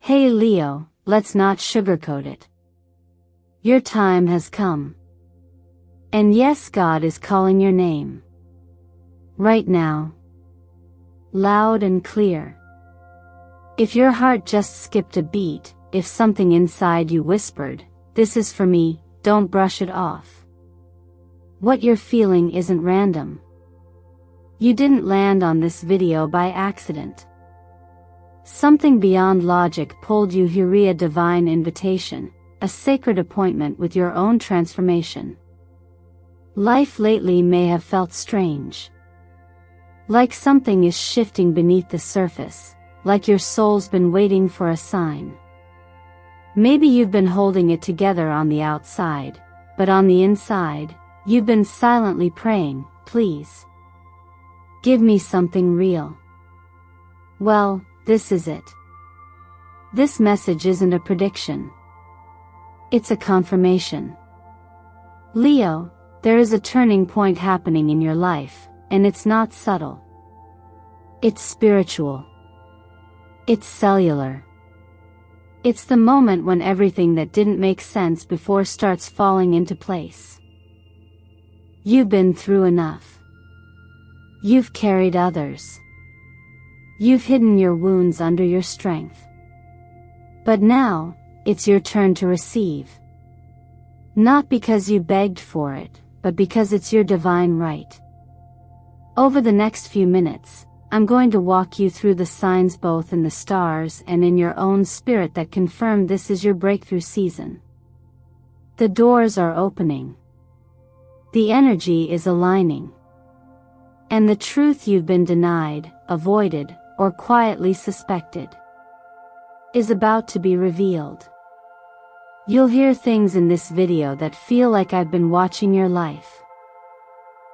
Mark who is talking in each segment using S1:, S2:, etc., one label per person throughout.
S1: Hey Leo, let's not sugarcoat it. Your time has come. And yes, God is calling your name. Right now. Loud and clear. If your heart just skipped a beat, if something inside you whispered, "This is for me," don't brush it off. What you're feeling isn't random. You didn't land on this video by accident. Something beyond logic pulled you here, a divine invitation, a sacred appointment with your own transformation. Life lately may have felt strange. Like something is shifting beneath the surface, like your soul's been waiting for a sign. Maybe you've been holding it together on the outside, but on the inside, you've been silently praying, "Please, give me something real." Well, this is it. This message isn't a prediction. It's a confirmation. Leo, there is a turning point happening in your life, and it's not subtle. It's spiritual. It's cellular. It's the moment when everything that didn't make sense before starts falling into place. You've been through enough. You've carried others. You've hidden your wounds under your strength. But now, it's your turn to receive. Not because you begged for it, but because it's your divine right. Over the next few minutes, I'm going to walk you through the signs both in the stars and in your own spirit that confirm this is your breakthrough season. The doors are opening. The energy is aligning. And the truth you've been denied, avoided, or quietly suspected is about to be revealed. You'll hear things in this video that feel like I've been watching your life.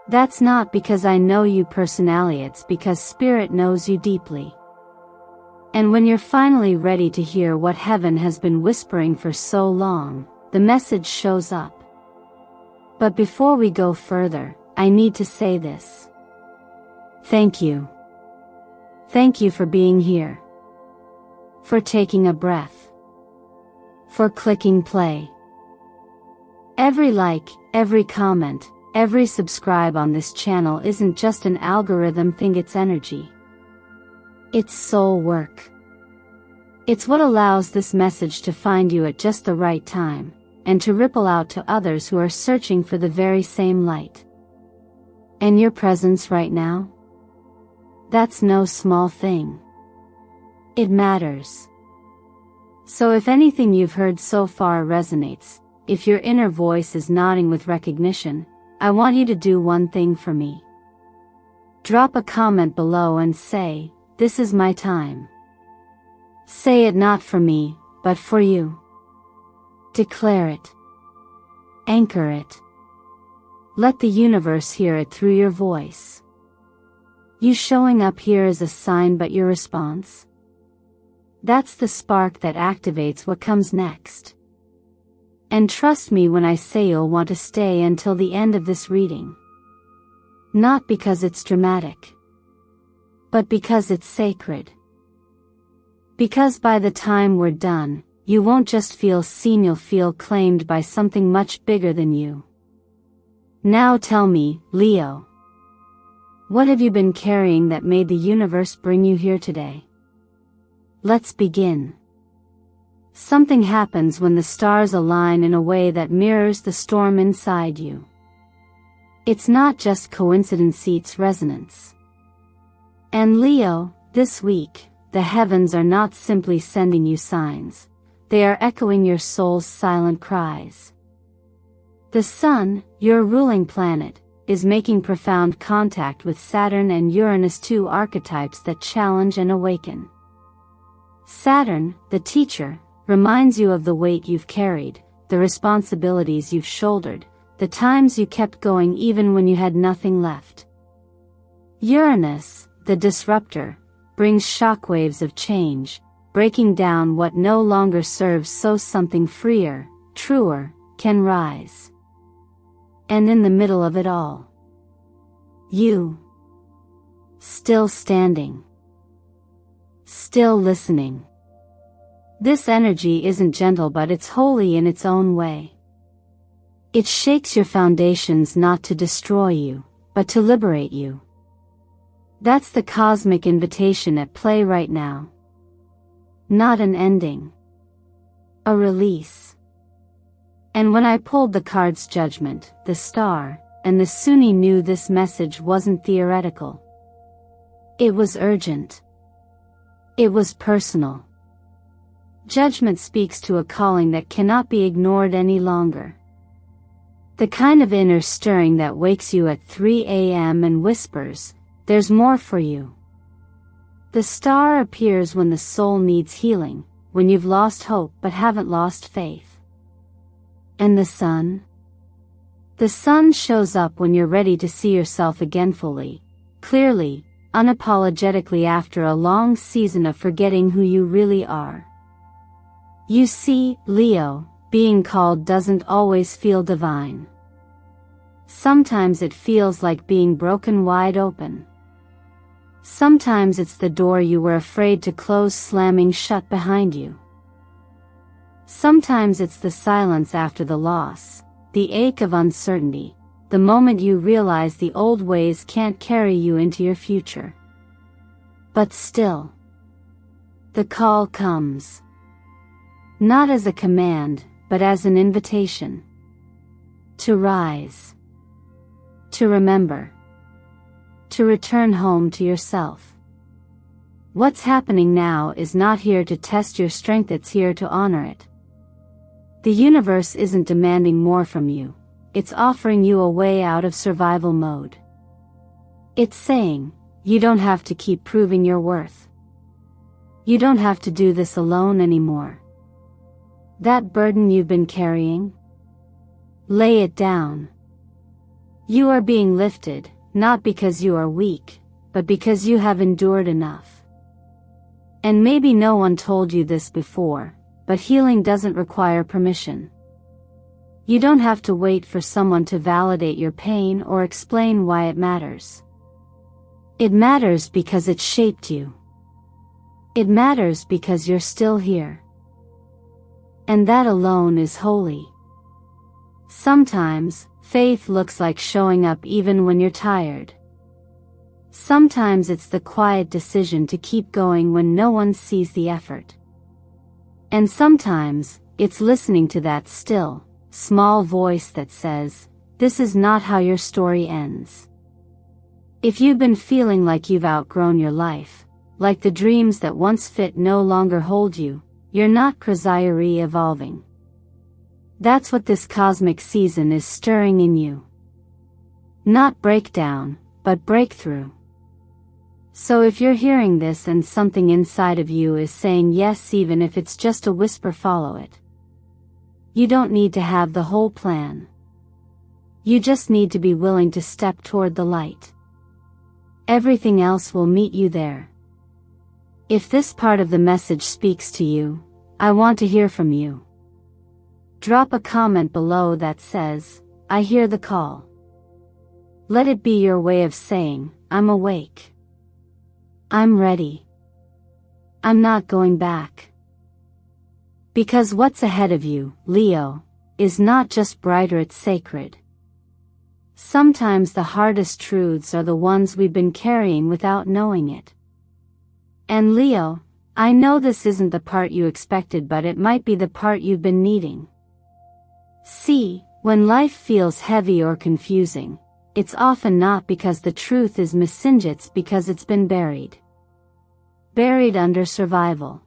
S1: That's not because I know you personally, it's because Spirit knows you deeply. And when you're finally ready to hear what heaven has been whispering for so long, the message shows up. But before we go further, I need to say this. Thank you. Thank you for being here. For taking a breath. For clicking play. Every like, every comment, every subscribe on this channel isn't just an algorithm thing, it's energy. It's soul work. It's what allows this message to find you at just the right time, and to ripple out to others who are searching for the very same light. And your presence right now? That's no small thing. It matters. So if anything you've heard so far resonates, if your inner voice is nodding with recognition, I want you to do one thing for me. Drop a comment below and say, "This is my time." Say it not for me, but for you. Declare it. Anchor it. Let the universe hear it through your voice. You showing up here is a sign, but your response? That's the spark that activates what comes next. And trust me when I say you'll want to stay until the end of this reading. Not because it's dramatic, but because it's sacred. Because by the time we're done, you won't just feel seen, you'll feel claimed by something much bigger than you. Now tell me, Leo, what have you been carrying that made the universe bring you here today? Let's begin. Something happens when the stars align in a way that mirrors the storm inside you. It's not just coincidence, it's resonance. And Leo, this week, the heavens are not simply sending you signs, they are echoing your soul's silent cries. The Sun, your ruling planet, is making profound contact with Saturn and Uranus, two archetypes that challenge and awaken. Saturn, the teacher, reminds you of the weight you've carried, the responsibilities you've shouldered, the times you kept going even when you had nothing left. Uranus, the disruptor, brings shockwaves of change, breaking down what no longer serves so something freer, truer, can rise. And in the middle of it all, you, still standing, still listening, This energy isn't gentle, but it's holy in its own way. It shakes your foundations not to destroy you, but to liberate you. That's the cosmic invitation at play right now. Not an ending. A release. And when I pulled the cards Judgment, the Star, and the Sunni, knew this message wasn't theoretical. It was urgent. It was personal. Judgment speaks to a calling that cannot be ignored any longer. The kind of inner stirring that wakes you at 3 a.m. and whispers, "There's more for you." The star appears when the soul needs healing, when you've lost hope but haven't lost faith. And the sun? The sun shows up when you're ready to see yourself again fully, clearly, unapologetically, after a long season of forgetting who you really are. You see, Leo, being called doesn't always feel divine. Sometimes it feels like being broken wide open. Sometimes it's the door you were afraid to close slamming shut behind you. Sometimes it's the silence after the loss, the ache of uncertainty, the moment you realize the old ways can't carry you into your future. But still, the call comes. Not as a command, but as an invitation. To rise. To remember. To return home to yourself. What's happening now is not here to test your strength, it's here to honor it. The universe isn't demanding more from you, it's offering you a way out of survival mode. It's saying, you don't have to keep proving your worth. You don't have to do this alone anymore. That burden you've been carrying? Lay it down. You are being lifted, not because you are weak, but because you have endured enough. And maybe no one told you this before, but healing doesn't require permission. You don't have to wait for someone to validate your pain or explain why it matters. It matters because it shaped you. It matters because you're still here. And that alone is holy. Sometimes, faith looks like showing up even when you're tired. Sometimes it's the quiet decision to keep going when no one sees the effort. And sometimes, it's listening to that still, small voice that says, "This is not how your story ends." If you've been feeling like you've outgrown your life, like the dreams that once fit no longer hold you, you're not evolving. That's what this cosmic season is stirring in you. Not breakdown, but breakthrough. So if you're hearing this and something inside of you is saying yes, even if it's just a whisper, follow it. You don't need to have the whole plan. You just need to be willing to step toward the light. Everything else will meet you there. If this part of the message speaks to you, I want to hear from you. Drop a comment below that says, "I hear the call." Let it be your way of saying, "I'm awake. I'm ready. I'm not going back." Because what's ahead of you, Leo, is not just brighter, it's sacred. Sometimes the hardest truths are the ones we've been carrying without knowing it. And Leo, I know this isn't the part you expected, but it might be the part you've been needing. See, when life feels heavy or confusing, it's often not because the truth is missing, it's because it's been buried. Buried under survival.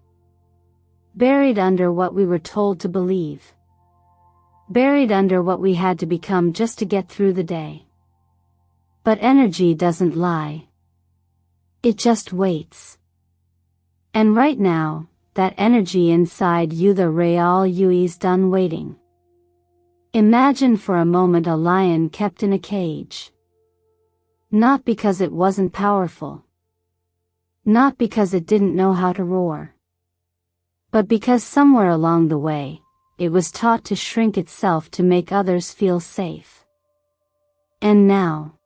S1: Buried under what we were told to believe. Buried under what we had to become just to get through the day. But energy doesn't lie. It just waits. And right now, that energy inside you, the Real Yui's done waiting. Imagine for a moment a lion kept in a cage. Not because it wasn't powerful. Not because it didn't know how to roar. But because somewhere along the way, it was taught to shrink itself to make others feel safe. And now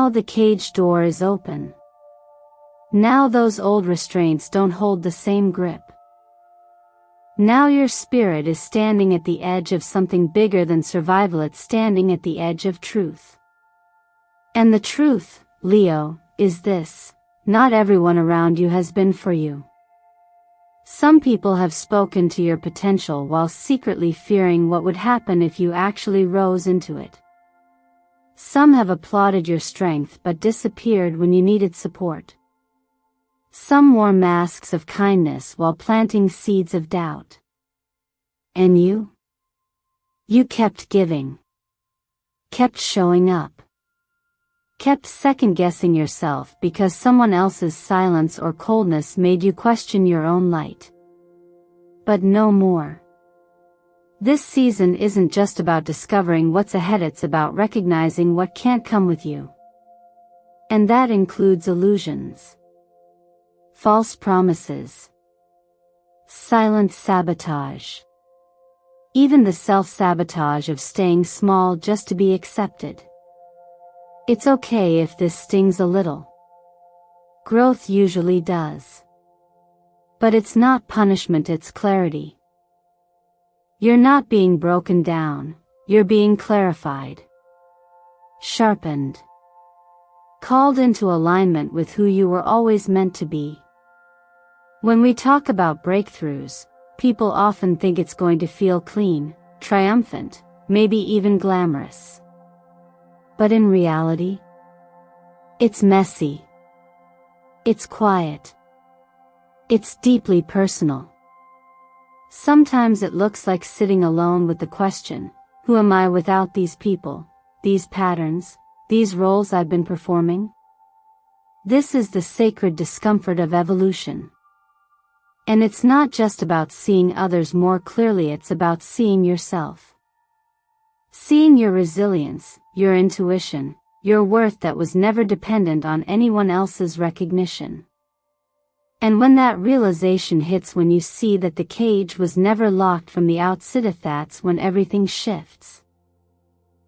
S1: the cage door is open. Now those old restraints don't hold the same grip. Now your spirit is standing at the edge of something bigger than survival. It's standing at the edge of truth. And the truth, Leo, is this: not everyone around you has been for you. Some people have spoken to your potential while secretly fearing what would happen if you actually rose into it. Some have applauded your strength but disappeared when you needed support. Some wore masks of kindness while planting seeds of doubt. And you? You kept giving. Kept showing up. Kept second-guessing yourself because someone else's silence or coldness made you question your own light. But no more. This season isn't just about discovering what's ahead, it's about recognizing what can't come with you. And that includes illusions. False promises. Silent sabotage. Even the self-sabotage of staying small just to be accepted. It's okay if this stings a little. Growth usually does. But it's not punishment, it's clarity. You're not being broken down, you're being clarified. Sharpened. Called into alignment with who you were always meant to be. When we talk about breakthroughs, people often think it's going to feel clean, triumphant, maybe even glamorous. But in reality, it's messy. It's quiet. It's deeply personal. Sometimes it looks like sitting alone with the question, who am I without these people, these patterns, these roles I've been performing? This is the sacred discomfort of evolution. And it's not just about seeing others more clearly, it's about seeing yourself. Seeing your resilience, your intuition, your worth that was never dependent on anyone else's recognition. And when that realization hits, when you see that the cage was never locked from the outset, that's when everything shifts.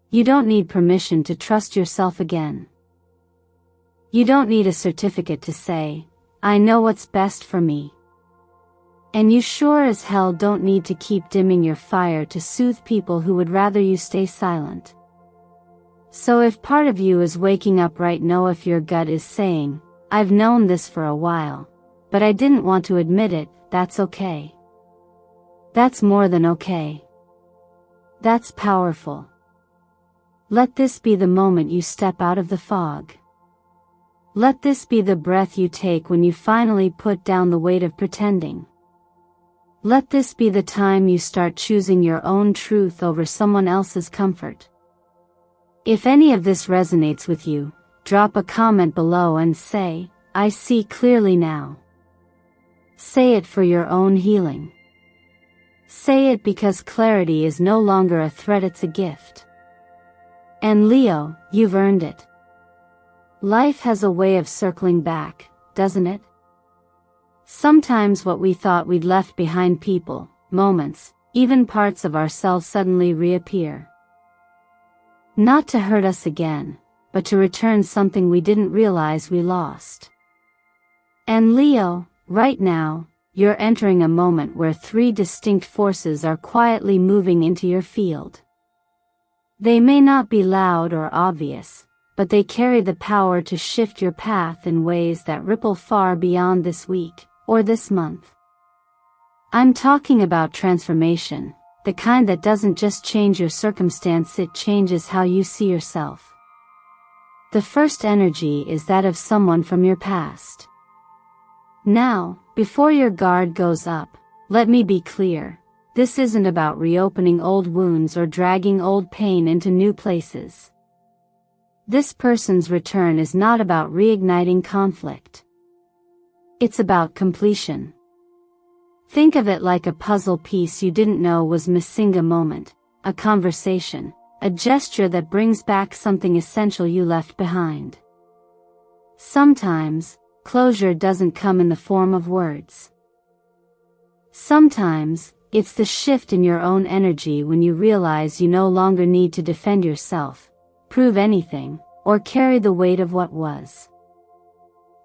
S1: You don't need permission to trust yourself again. You don't need a certificate to say, I know what's best for me. And you sure as hell don't need to keep dimming your fire to soothe people who would rather you stay silent. So if part of you is waking up right now, if your gut is saying, I've known this for a while, but I didn't want to admit it, that's okay. That's more than okay. That's powerful. Let this be the moment you step out of the fog. Let this be the breath you take when you finally put down the weight of pretending. Let this be the time you start choosing your own truth over someone else's comfort. If any of this resonates with you, drop a comment below and say, I see clearly now. Say it for your own healing. Say it because clarity is no longer a threat, it's a gift. And Leo, you've earned it. Life has a way of circling back, doesn't it? Sometimes what we thought we'd left behind, people, moments, even parts of ourselves suddenly reappear. Not to hurt us again, but to return something we didn't realize we lost. And Leo, right now, you're entering a moment where three distinct forces are quietly moving into your field. They may not be loud or obvious, but they carry the power to shift your path in ways that ripple far beyond this week, or this month. I'm talking about transformation, the kind that doesn't just change your circumstance, it changes how you see yourself. The first energy is that of someone from your past. Now, before your guard goes up, let me be clear, this isn't about reopening old wounds or dragging old pain into new places. This person's return is not about reigniting conflict. It's about completion. Think of it like a puzzle piece you didn't know was missing, a moment, a conversation, a gesture that brings back something essential you left behind. Sometimes, closure doesn't come in the form of words. Sometimes, it's the shift in your own energy when you realize you no longer need to defend yourself, prove anything, or carry the weight of what was.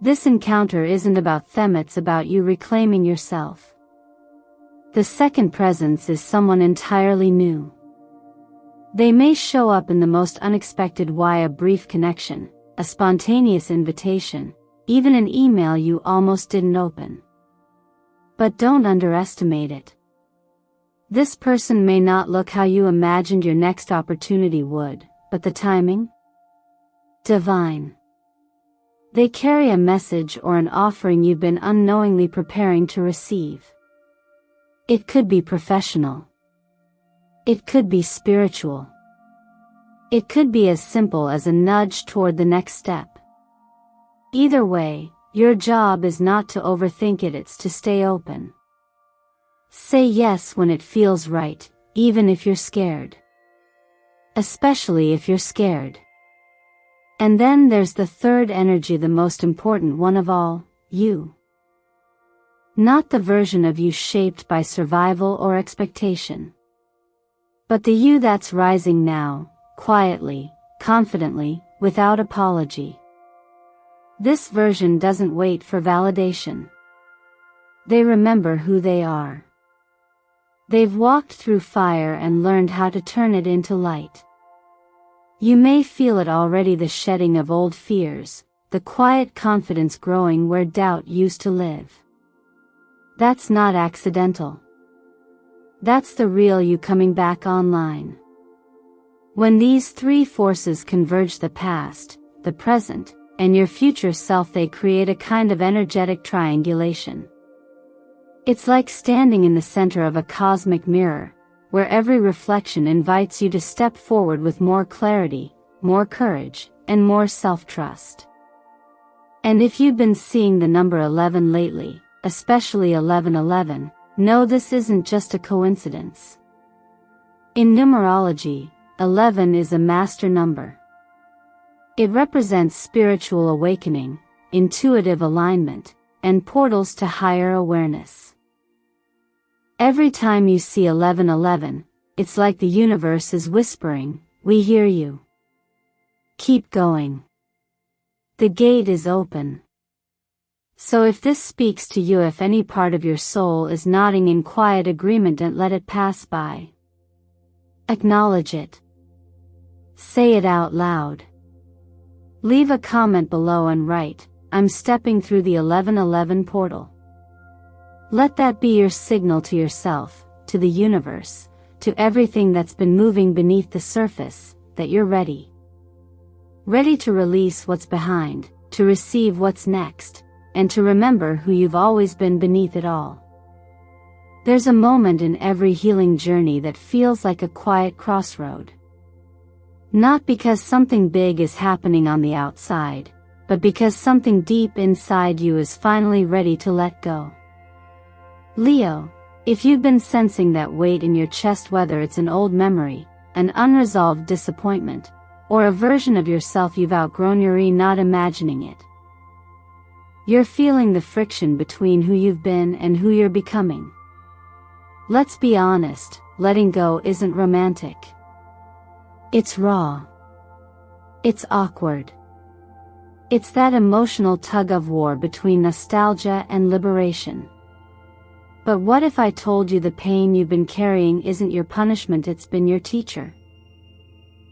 S1: This encounter isn't about them, it's about you reclaiming yourself. The second presence is someone entirely new. They may show up in the most unexpected way: a brief connection, a spontaneous invitation, even an email you almost didn't open. But don't underestimate it. This person may not look how you imagined your next opportunity would, but the timing? Divine. They carry a message or an offering you've been unknowingly preparing to receive. It could be professional. It could be spiritual. It could be as simple as a nudge toward the next step. Either way, your job is not to overthink it, it's to stay open. Say yes when it feels right, even if you're scared. Especially if you're scared. And then there's the third energy, the most important one of all, you. Not the version of you shaped by survival or expectation. But the you that's rising now, quietly, confidently, without apology. This version doesn't wait for validation. They remember who they are. They've walked through fire and learned how to turn it into light. You may feel it already, the shedding of old fears, the quiet confidence growing where doubt used to live. That's not accidental. That's the real you coming back online. When these three forces converge, the past, the present, and your future self, they create a kind of energetic triangulation. It's like standing in the center of a cosmic mirror, where every reflection invites you to step forward with more clarity, more courage, and more self-trust. And if you've been seeing the number 11 lately, especially 1111, know this isn't just a coincidence. In numerology, 11 is a master number. It represents spiritual awakening, intuitive alignment, and portals to higher awareness. Every time you see 1111, it's like the universe is whispering, "We hear you. Keep going. The gate is open." So if this speaks to you, if any part of your soul is nodding in quiet agreement, don't let it pass by. Acknowledge it. Say it out loud. Leave a comment below and write, "I'm stepping through the 1111 portal." Let that be your signal to yourself, to the universe, to everything that's been moving beneath the surface, that you're ready. Ready to release what's behind, to receive what's next, and to remember who you've always been beneath it all. There's a moment in every healing journey that feels like a quiet crossroad. Not because something big is happening on the outside, but because something deep inside you is finally ready to let go. Leo, if you've been sensing that weight in your chest, whether it's an old memory, an unresolved disappointment, or a version of yourself you've outgrown, you're not imagining it. You're feeling the friction between who you've been and who you're becoming. Let's be honest, letting go isn't romantic. It's raw. It's awkward. It's that emotional tug-of-war between nostalgia and liberation. But what if I told you the pain you've been carrying isn't your punishment, it's been your teacher?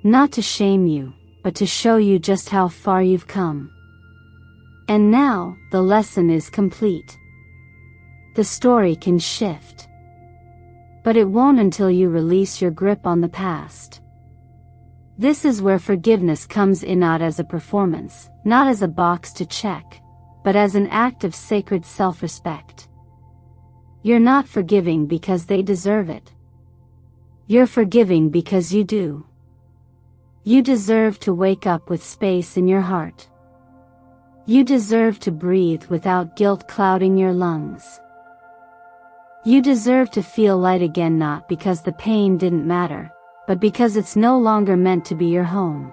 S1: Not to shame you, but to show you just how far you've come. And now, the lesson is complete. The story can shift. But it won't until you release your grip on the past. This is where forgiveness comes in, not as a performance, not as a box to check, but as an act of sacred self-respect. You're not forgiving because they deserve it. You're forgiving because you do. You deserve to wake up with space in your heart. You deserve to breathe without guilt clouding your lungs. You deserve to feel light again, not because the pain didn't matter, but because it's no longer meant to be your home.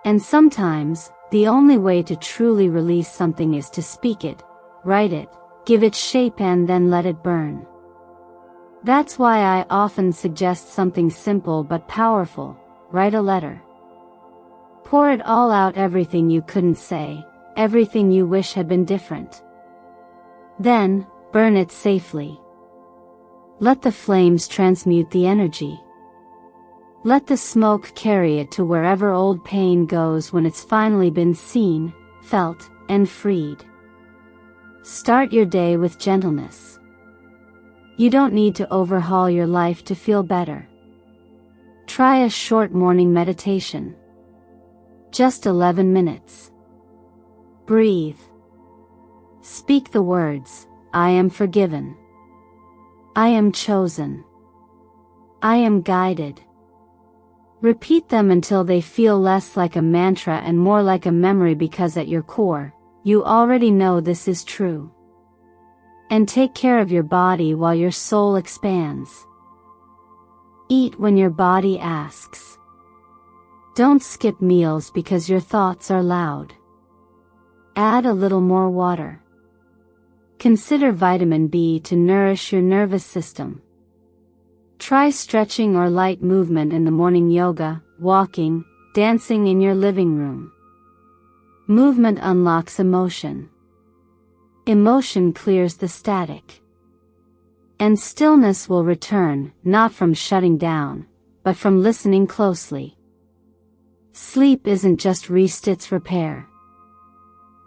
S1: And sometimes, the only way to truly release something is to speak it, write it, give it shape, and then let it burn. That's why I often suggest something simple but powerful: write a letter. Pour it all out, everything you couldn't say, everything you wish had been different. Then, burn it safely. Let the flames transmute the energy. Let the smoke carry it to wherever old pain goes when it's finally been seen, felt, and freed. Start your day with gentleness. You don't need to overhaul your life to feel better. Try a short morning meditation. Just 11 minutes. Breathe. Speak the words, I am forgiven. I am chosen. I am guided. Repeat them until they feel less like a mantra and more like a memory, because at your core, you already know this is true. And take care of your body while your soul expands. Eat when your body asks. Don't skip meals because your thoughts are loud. Add a little more water. Consider vitamin B to nourish your nervous system. Try stretching or light movement in the morning, yoga, walking, dancing in your living room. Movement unlocks emotion. Emotion clears the static. And stillness will return, not from shutting down, but from listening closely. Sleep isn't just rest, it's repair.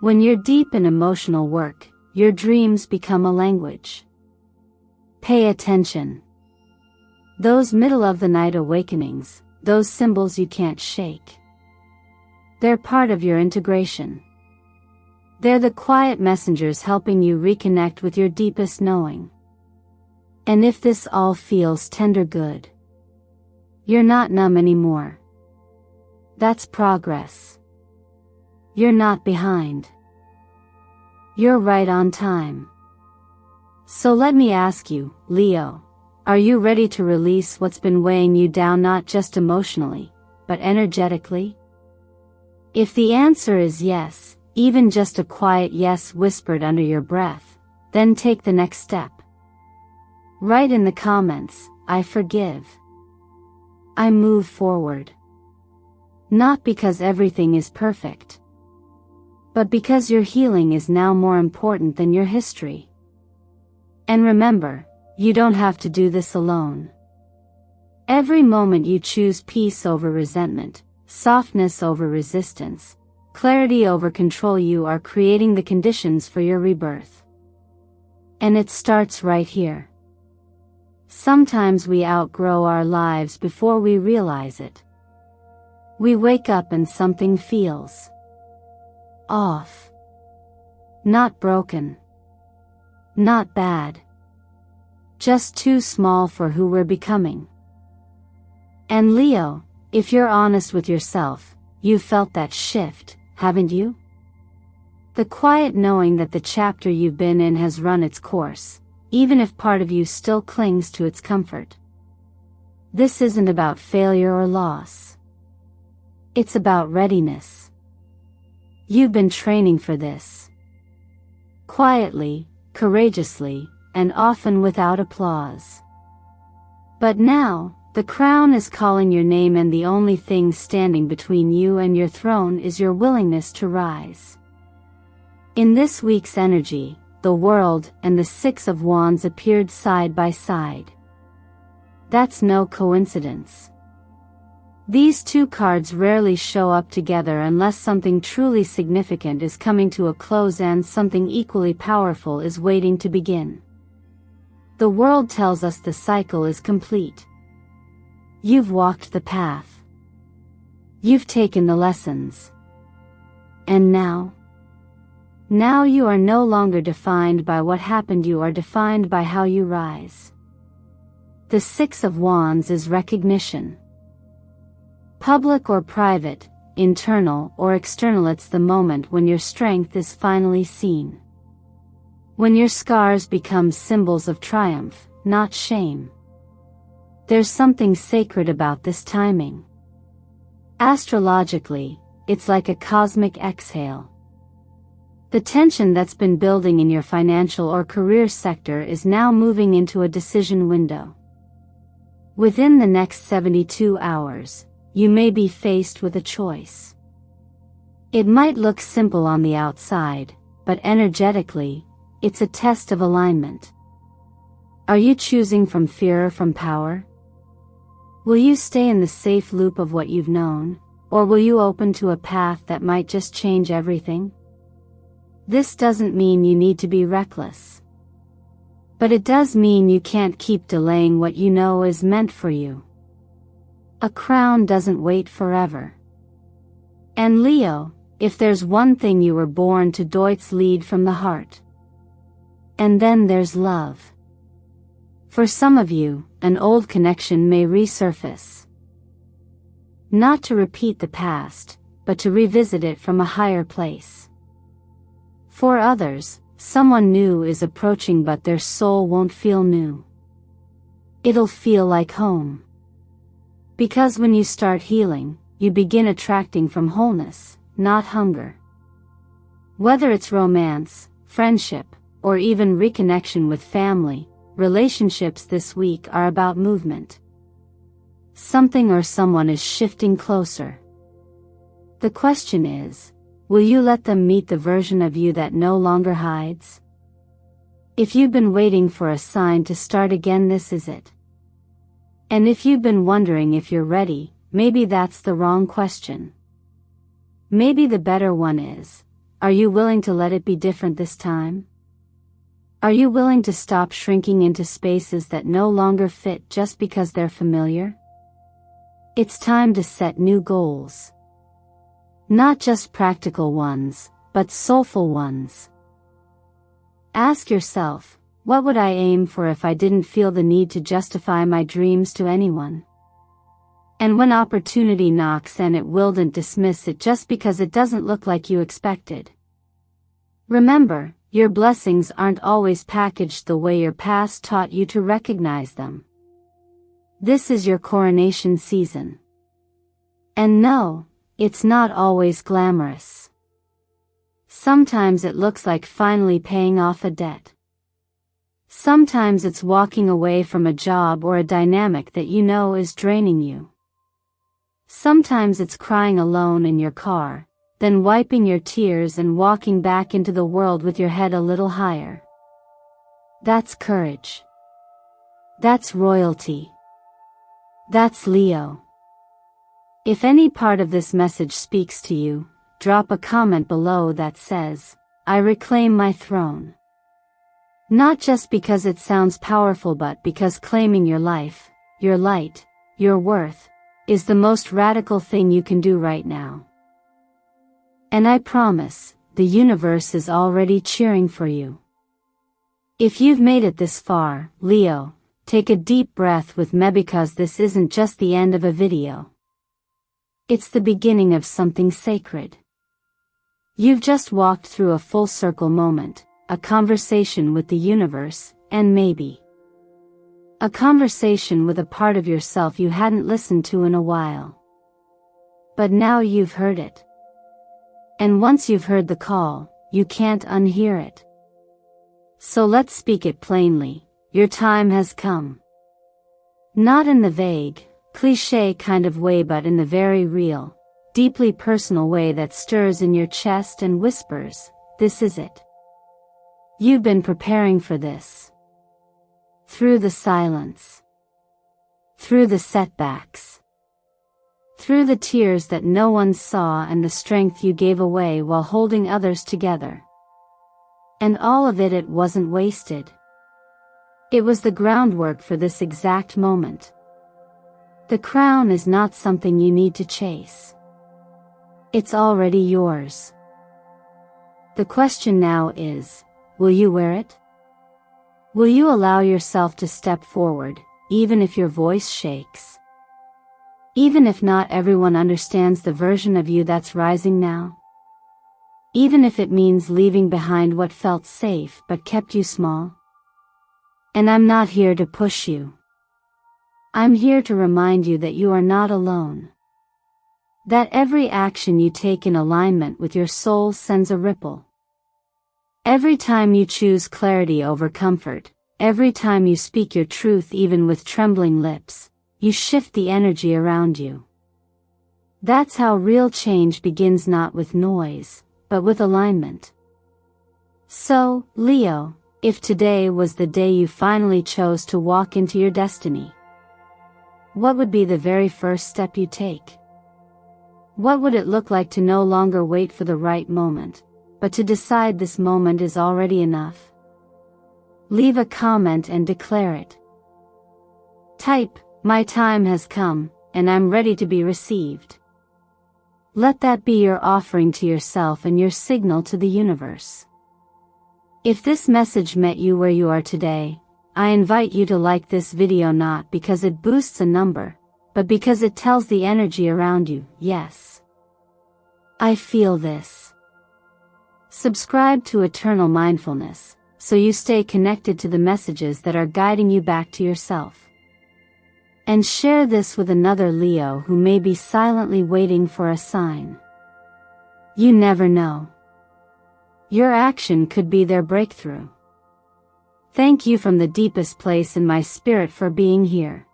S1: When you're deep in emotional work, your dreams become a language. Pay attention. Those middle-of-the-night awakenings, those symbols you can't shake. They're part of your integration. They're the quiet messengers helping you reconnect with your deepest knowing. And if this all feels tender good, you're not numb anymore. That's progress. You're not behind. You're right on time. So let me ask you, Leo, are you ready to release what's been weighing you down, not just emotionally, but energetically? If the answer is yes, even just a quiet yes whispered under your breath, then take the next step. Write in the comments, I forgive. I move forward. Not because everything is perfect, but because your healing is now more important than your history. And remember, you don't have to do this alone. Every moment you choose peace over resentment, softness over resistance, clarity over control, you are creating the conditions for your rebirth. And it starts right here. Sometimes we outgrow our lives before we realize it. We wake up and something feels off. Not broken. Not bad. Just too small for who we're becoming. And Leo, if you're honest with yourself, you've felt that shift, haven't you? The quiet knowing that the chapter you've been in has run its course, even if part of you still clings to its comfort. This isn't about failure or loss. It's about readiness. You've been training for this. Quietly, courageously, and often without applause. But now, the crown is calling your name, and the only thing standing between you and your throne is your willingness to rise. In this week's energy, the World and the Six of Wands appeared side by side. That's no coincidence. These two cards rarely show up together unless something truly significant is coming to a close and something equally powerful is waiting to begin. The World tells us the cycle is complete. You've walked the path. You've taken the lessons. And now? Now you are no longer defined by what happened, you are defined by how you rise. The Six of Wands is recognition. Public or private, internal or external, it's the moment when your strength is finally seen. When your scars become symbols of triumph, not shame. There's something sacred about this timing. Astrologically, it's like a cosmic exhale. The tension that's been building in your financial or career sector is now moving into a decision window. Within the next 72 hours, you may be faced with a choice. It might look simple on the outside, but energetically, it's a test of alignment. Are you choosing from fear or from power? Will you stay in the safe loop of what you've known, or will you open to a path that might just change everything? This doesn't mean you need to be reckless. But it does mean you can't keep delaying what you know is meant for you. A crown doesn't wait forever. And Leo, if there's one thing you were born to do, it's lead from the heart. And then there's love. For some of you, an old connection may resurface. Not to repeat the past, but to revisit it from a higher place. For others, someone new is approaching, but their soul won't feel new. It'll feel like home. Because when you start healing, you begin attracting from wholeness, not hunger. Whether it's romance, friendship, or even reconnection with family, relationships this week are about movement. Something or someone is shifting closer. The question is, will you let them meet the version of you that no longer hides? If you've been waiting for a sign to start again, this is it. And if you've been wondering if you're ready, maybe that's the wrong question. Maybe the better one is, are you willing to let it be different this time? Are you willing to stop shrinking into spaces that no longer fit just because they're familiar? It's time to set new goals. Not just practical ones, but soulful ones. Ask yourself, what would I aim for if I didn't feel the need to justify my dreams to anyone? And when opportunity knocks and it wouldn't dismiss it just because it doesn't look like you expected. Remember, your blessings aren't always packaged the way your past taught you to recognize them. This is your coronation season. And no, it's not always glamorous. Sometimes it looks like finally paying off a debt. Sometimes it's walking away from a job or a dynamic that you know is draining you. Sometimes it's crying alone in your car, then wiping your tears and walking back into the world with your head a little higher. That's courage. That's royalty. That's Leo. If any part of this message speaks to you, drop a comment below that says, I reclaim my throne. Not just because it sounds powerful, but because claiming your life, your light, your worth, is the most radical thing you can do right now. And I promise, the universe is already cheering for you. If you've made it this far, Leo, take a deep breath with me, because this isn't just the end of a video. It's the beginning of something sacred. You've just walked through a full circle moment, a conversation with the universe, and maybe a conversation with a part of yourself you hadn't listened to in a while. But now you've heard it. And once you've heard the call, you can't unhear it. So let's speak it plainly, your time has come. Not in the vague, cliché kind of way, but in the very real, deeply personal way that stirs in your chest and whispers, this is it. You've been preparing for this. Through the silence. Through the setbacks. Through the tears that no one saw and the strength you gave away while holding others together. And all of it wasn't wasted. It was the groundwork for this exact moment. The crown is not something you need to chase. It's already yours. The question now is, will you wear it? Will you allow yourself to step forward, even if your voice shakes? Even if not everyone understands the version of you that's rising now? Even if it means leaving behind what felt safe but kept you small? And I'm not here to push you. I'm here to remind you that you are not alone. That every action you take in alignment with your soul sends a ripple. Every time you choose clarity over comfort, every time you speak your truth even with trembling lips, you shift the energy around you. That's how real change begins, not with noise, but with alignment. So, Leo, If today was the day you finally chose to walk into your destiny, what would be the very first step you take? What would it look like to no longer wait for the right moment, but to decide this moment is already enough? Leave a comment and declare it. Type, "My time has come, and I'm ready to be received." Let that be your offering to yourself and your signal to the universe. If this message met you where you are today, I invite you to like this video not because it boosts a number, but because it tells the energy around you, yes, I feel this. Subscribe to Eternal Mindfulness, so you stay connected to the messages that are guiding you back to yourself. And share this with another Leo who may be silently waiting for a sign. You never know. Your action could be their breakthrough. Thank you from the deepest place in my spirit for being here.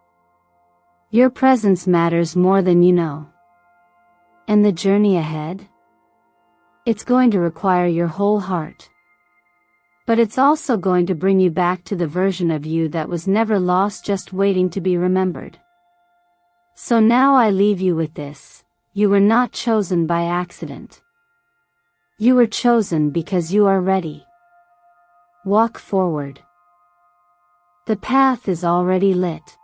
S1: Your presence matters more than you know. And the journey ahead? It's going to require your whole heart. But it's also going to bring you back to the version of you that was never lost, just waiting to be remembered. So now I leave you with this: you were not chosen by accident. You were chosen because you are ready. Walk forward. The path is already lit.